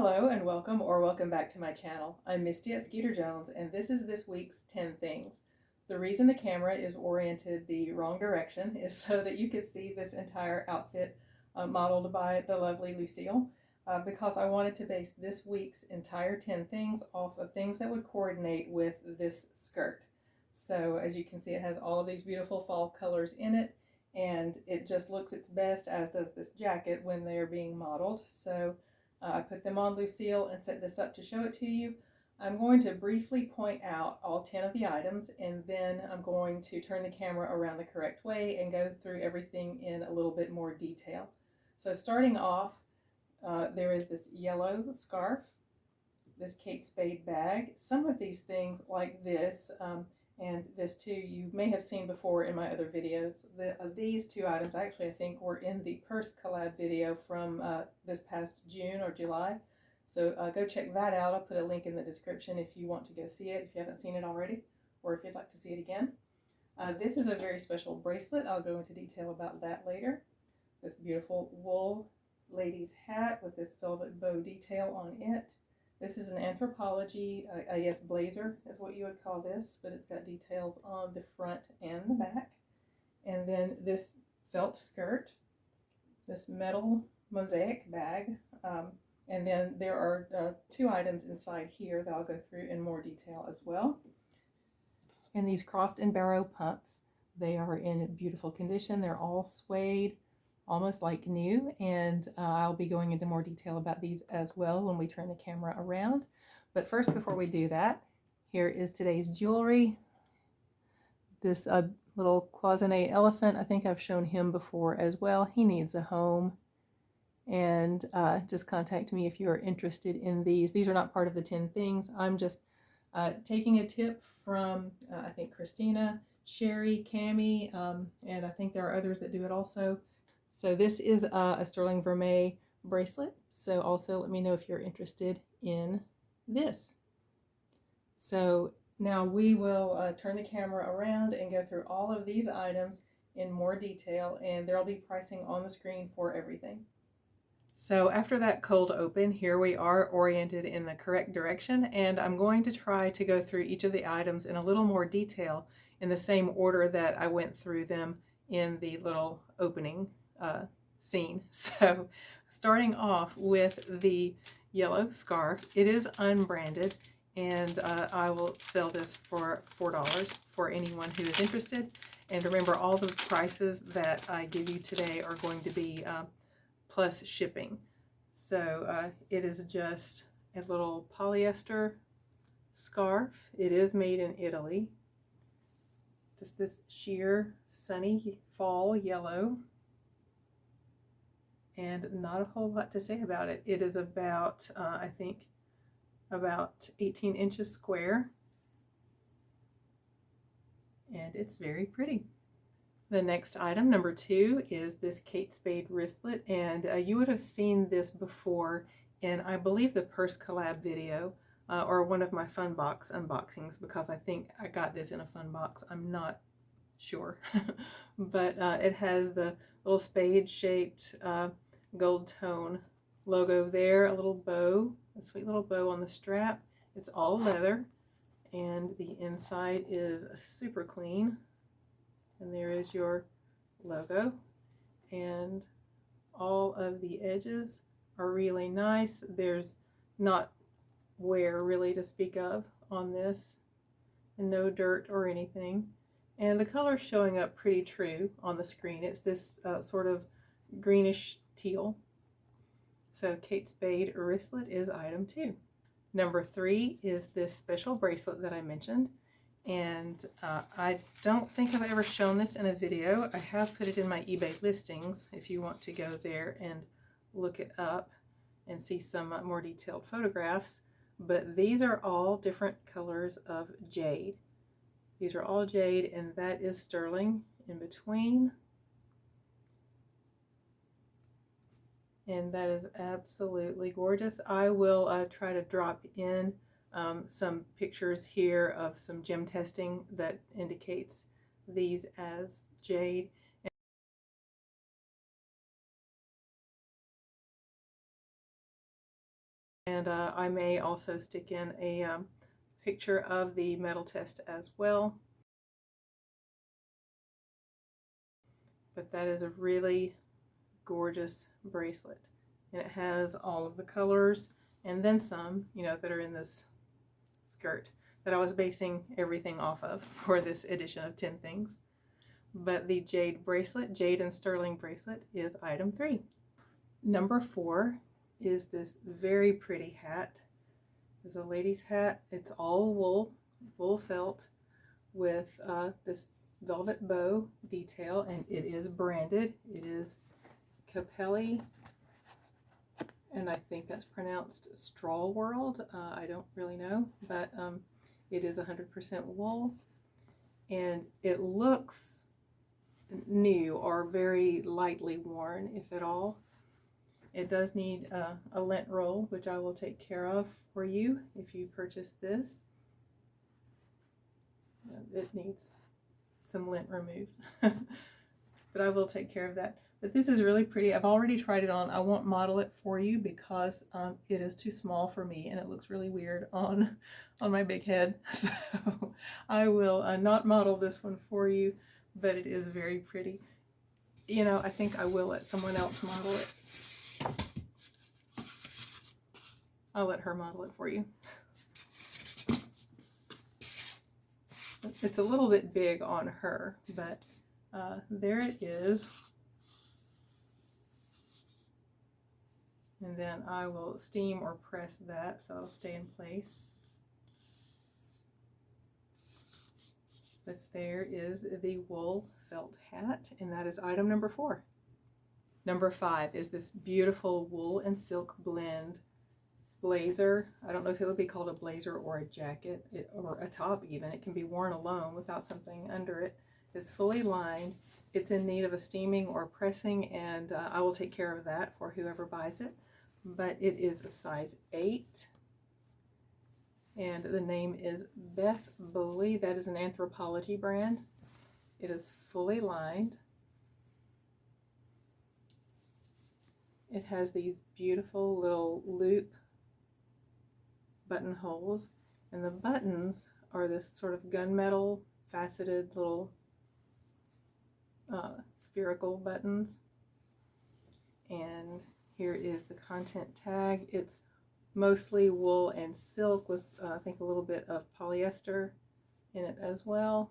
Hello and welcome or welcome back to my channel. I'm Misty at Skeeterjones and this is this week's 10 things. The reason the camera is oriented the wrong direction is so that you can see this entire outfit modeled by the lovely Lucille because I wanted to base this week's entire 10 things off of things that would coordinate with this skirt. So as you can see, it has all of these beautiful fall colors in it, and it just looks its best, as does this jacket, when they are being modeled. So I put them on Lucille and set this up to show it to you. I'm going to briefly point out all 10 of the items, and then I'm going to turn the camera around the correct way and go through everything in a little bit more detail. So starting off, there is this yellow scarf, this Kate Spade bag. Some of these things like this, and this too, you may have seen before in my other videos. These two items actually I think were in the purse collab video from this past June or July. So go check that out. I'll put a link in the description if you want to go see it, if you haven't seen it already, or if you'd like to see it again. This is a very special bracelet. I'll go into detail about that later. This beautiful wool lady's hat with this velvet bow detail on it. This is an anthropology, I guess blazer is what you would call this, but it's got details on the front and the back. And then this felt skirt, this metal mosaic bag, and then there are two items inside here that I'll go through in more detail as well. And these Croft & Barrow pumps, they are in beautiful condition. They're all suede, almost like new, and I'll be going into more detail about these as well when we turn the camera around. But first, before we do that, here is today's jewelry. This little cloisonné elephant, I think I've shown him before as well. He needs a home, and just contact me if you are interested in these. These are not part of the 10 things. I'm just taking a tip from I think Christina, Sherry, Cammie, and I think there are others that do it also. So this is a sterling vermeil bracelet. So also let me know if you're interested in this. So now we will turn the camera around and go through all of these items in more detail, and there'll be pricing on the screen for everything. So after that cold open, here we are oriented in the correct direction, and I'm going to try to go through each of the items in a little more detail in the same order that I went through them in the little opening scene. So starting off with the yellow scarf, it is unbranded, and I will sell this for $4 for anyone who is interested. And remember, all the prices that I give you today are going to be plus shipping. So it is just a little polyester scarf. It is made in Italy. Just this sheer sunny fall yellow, and not a whole lot to say about it. It is about, I think, about 18 inches square, and it's very pretty. The next item, number 2, is this Kate Spade wristlet, and you would have seen this before in, I believe, the purse collab video, or one of my fun box unboxings, because I think I got this in a fun box. I'm not sure. But it has the little spade shaped gold tone logo there, a little bow, a sweet little bow on the strap. It's all leather, and the inside is super clean, and there is your logo, and all of the edges are really nice. There's not wear really to speak of on this, and no dirt or anything, and the color's showing up pretty true on the screen. It's this sort of greenish teal. So Kate Spade wristlet is item 2. Number 3 is this special bracelet that I mentioned, and I don't think I've ever shown this in a video. I have put it in my eBay listings if you want to go there and look it up and see some more detailed photographs. But these are all different colors of jade. These are all jade, and that is sterling in between. And that is absolutely gorgeous. I will try to drop in some pictures here of some gem testing that indicates these as jade. And I may also stick in a picture of the metal test as well. But that is a really gorgeous bracelet, and it has all of the colors and then some, you know, that are in this skirt that I was basing everything off of for this edition of 10 Things. But the Jade bracelet, Jade and Sterling bracelet, is item 3. Number 4 is this very pretty hat. It's a lady's hat. It's all wool felt with this velvet bow detail, and it is branded. It is Capelli, and I think that's pronounced Straw World. I don't really know, but it is 100% wool, and it looks new or very lightly worn, if at all. It does need a lint roll, which I will take care of for you if you purchase this. It needs some lint removed, but I will take care of that. But this is really pretty. I've already tried it on. I won't model it for you because it is too small for me and it looks really weird on my big head. So I will not model this one for you, but it is very pretty. You know, I think I will let someone else model it. I'll let her model it for you. It's a little bit big on her, but there it is. And then I will steam or press that so it'll stay in place. But there is the wool felt hat, and that is item number 4. Number 5 is this beautiful wool and silk blend blazer. I don't know if it would be called a blazer or a jacket, or a top even. It can be worn alone without something under it. It's fully lined. It's in need of a steaming or pressing, and I will take care of that for whoever buys it. But it is a size 8, and the name is Beth Bowley. That is an Anthropologie brand. It is fully lined. It has these beautiful little loop buttonholes, and the buttons are this sort of gunmetal faceted little spherical buttons. And here is the content tag. It's mostly wool and silk with I think a little bit of polyester in it as well.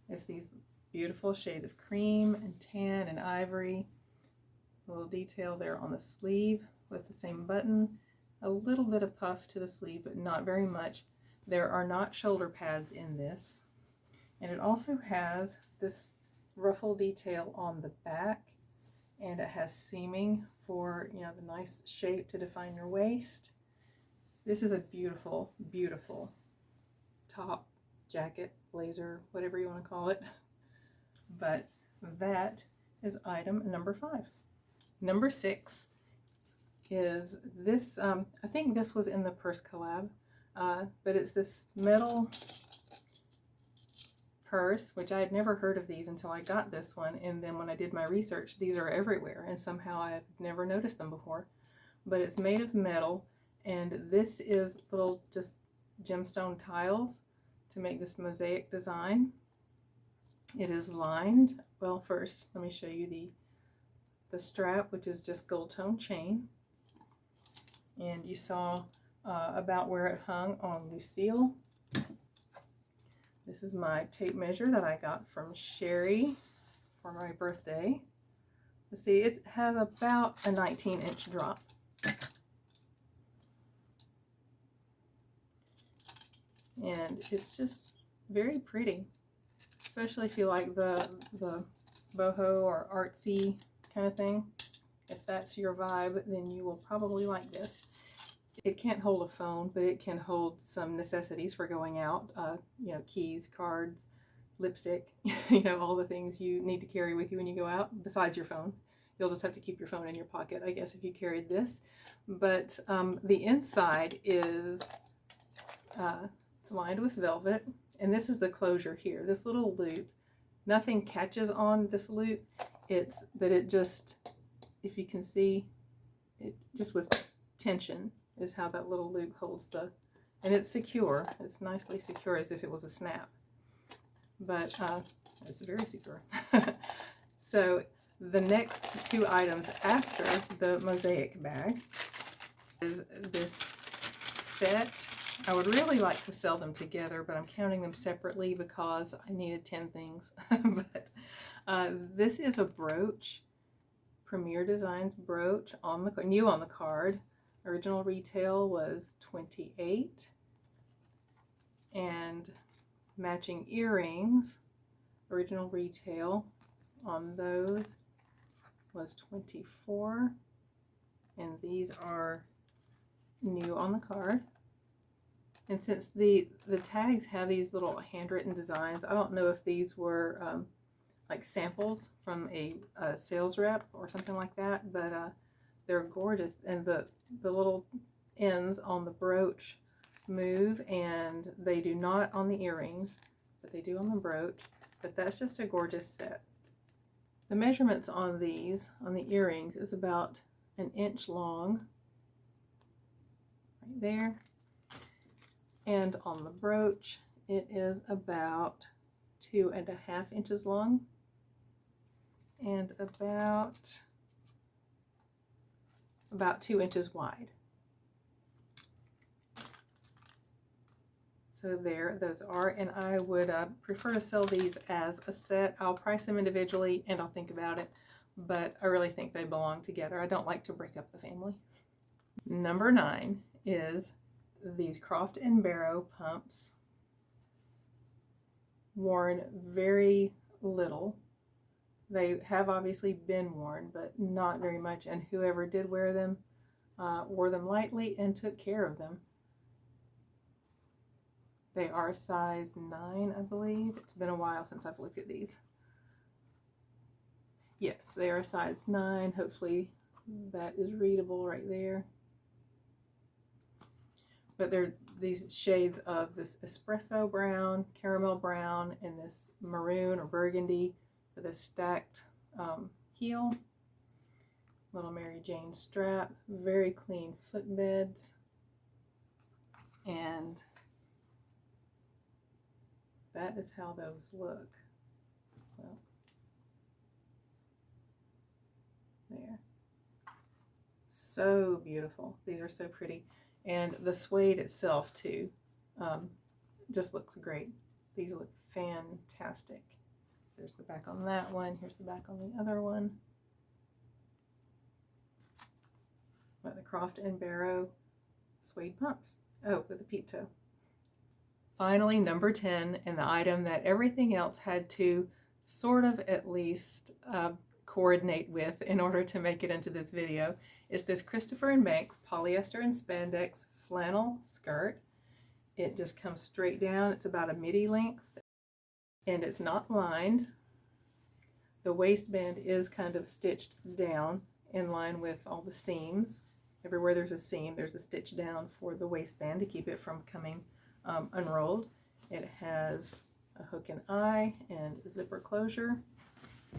It's these beautiful shades of cream and tan and ivory. A little detail there on the sleeve with the same button. A little bit of puff to the sleeve, but not very much. There are not shoulder pads in this. And it also has this ruffle detail on the back, and it has seaming for, you know, the nice shape to define your waist. This is a beautiful, beautiful top, jacket, blazer, whatever you want to call it. But that is item number 5. Number 6 is this, I think this was in the purse collab, but it's this metal purse, which I had never heard of these until I got this one, and then when I did my research, these are everywhere, and somehow I have never noticed them before. But it's made of metal, and this is little just gemstone tiles to make this mosaic design. It is lined. Well, first let me show you the strap, which is just gold tone chain, and you saw about where it hung on Lucille. This is my tape measure that I got from Sherry for my birthday. Let's see, it has about a 19-inch drop. And it's just very pretty, especially if you like the boho or artsy kind of thing. If that's your vibe, then you will probably like this. It can't hold a phone, but it can hold some necessities for going out, you know, keys, cards, lipstick, you know, all the things you need to carry with you when you go out, besides your phone. You'll just have to keep your phone in your pocket, I guess, if you carried this. But the inside is it's lined with velvet, and this is the closure here. This little loop, nothing catches on this loop. It's that it just, if you can see, it just with tension is how that little loop holds the, and it's secure. It's nicely secure as if it was a snap, but it's very secure. So the next two items after the mosaic bag is this set. I would really like to sell them together, but I'm counting them separately because I needed 10 things. But this is a brooch, Premier Designs brooch, on the new on the card. Original retail was $28, and matching earrings, original retail on those was $24, and these are new on the card. And since the tags have these little handwritten designs, I don't know if these were like samples from a sales rep or something like that, but they're gorgeous. And the little ends on the brooch move, and they do not on the earrings, but they do on the brooch. But that's just a gorgeous set. The measurements on these, on the earrings, is about 1 inch long, right there. And on the brooch, it is about 2.5 inches long and about 2 inches wide. So there, those are, and I would prefer to sell these as a set. I'll price them individually and I'll think about it, but I really think they belong together. I don't like to break up the family. Number 9 is these Croft & Barrow pumps, worn very little. They have obviously been worn, but not very much, and whoever did wear them wore them lightly and took care of them. They are size 9, I believe. It's been a while since I've looked at these. Yes, they are size 9. Hopefully that is readable right there. But they're these shades of this espresso brown, caramel brown, and this maroon or burgundy with a stacked heel. Little Mary Jane strap, very clean footbeds, and that is how those look. Well, there. So beautiful. These are so pretty. And the suede itself too just looks great. These look fantastic. There's the back on that one. Here's the back on the other one. But the Croft & Barrow suede pumps. Oh, with a peep toe. Finally, number 10, and the item that everything else had to sort of at least coordinate with in order to make it into this video, is this Christopher & Banks polyester and spandex flannel skirt. It just comes straight down. It's about a midi length, and it's not lined. The waistband is kind of stitched down in line with all the seams. Everywhere there's a seam, there's a stitch down for the waistband to keep it from coming unrolled. It has a hook and eye and zipper closure,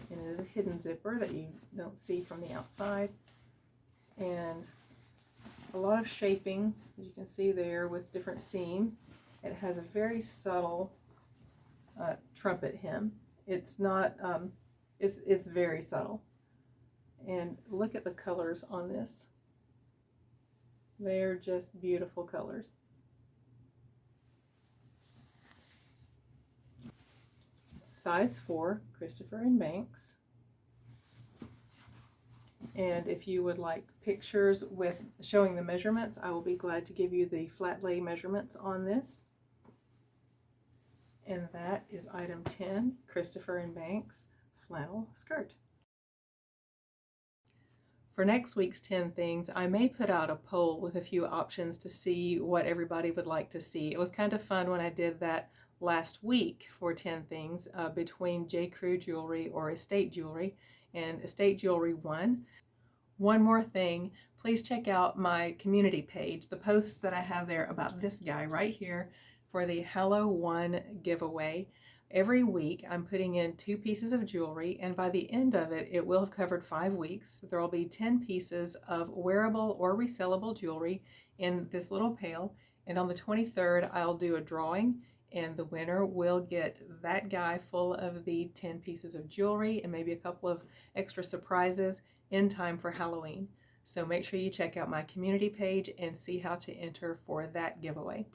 and it is a hidden zipper that you don't see from the outside, and a lot of shaping, as you can see there, with different seams. It has a very subtle trumpet hem. It's not it's very subtle, and look at the colors on this. They're just beautiful colors. Size 4, Christopher & Banks. And if you would like pictures with showing the measurements, I will be glad to give you the flat lay measurements on this. And that is item 10, Christopher & Banks flannel skirt. For next week's 10 things, I may put out a poll with a few options to see what everybody would like to see. It was kind of fun when I did that last week for 10 things between J. Crew jewelry or estate jewelry, and estate jewelry won. One more thing, please check out my community page, the posts that I have there about this guy right here for the Hello One giveaway. Every week I'm putting in 2 pieces of jewelry, and by the end of it, it will have covered 5 weeks. There will be 10 pieces of wearable or resellable jewelry in this little pail, and on the 23rd I'll do a drawing, and the winner will get that guy full of the 10 pieces of jewelry and maybe a couple of extra surprises in time for Halloween. So make sure you check out my community page and see how to enter for that giveaway.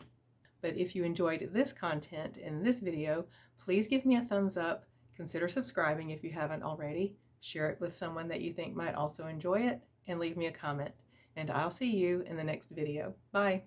But if you enjoyed this content in this video, please give me a thumbs up, consider subscribing if you haven't already, share it with someone that you think might also enjoy it, and leave me a comment. And I'll see you in the next video. Bye!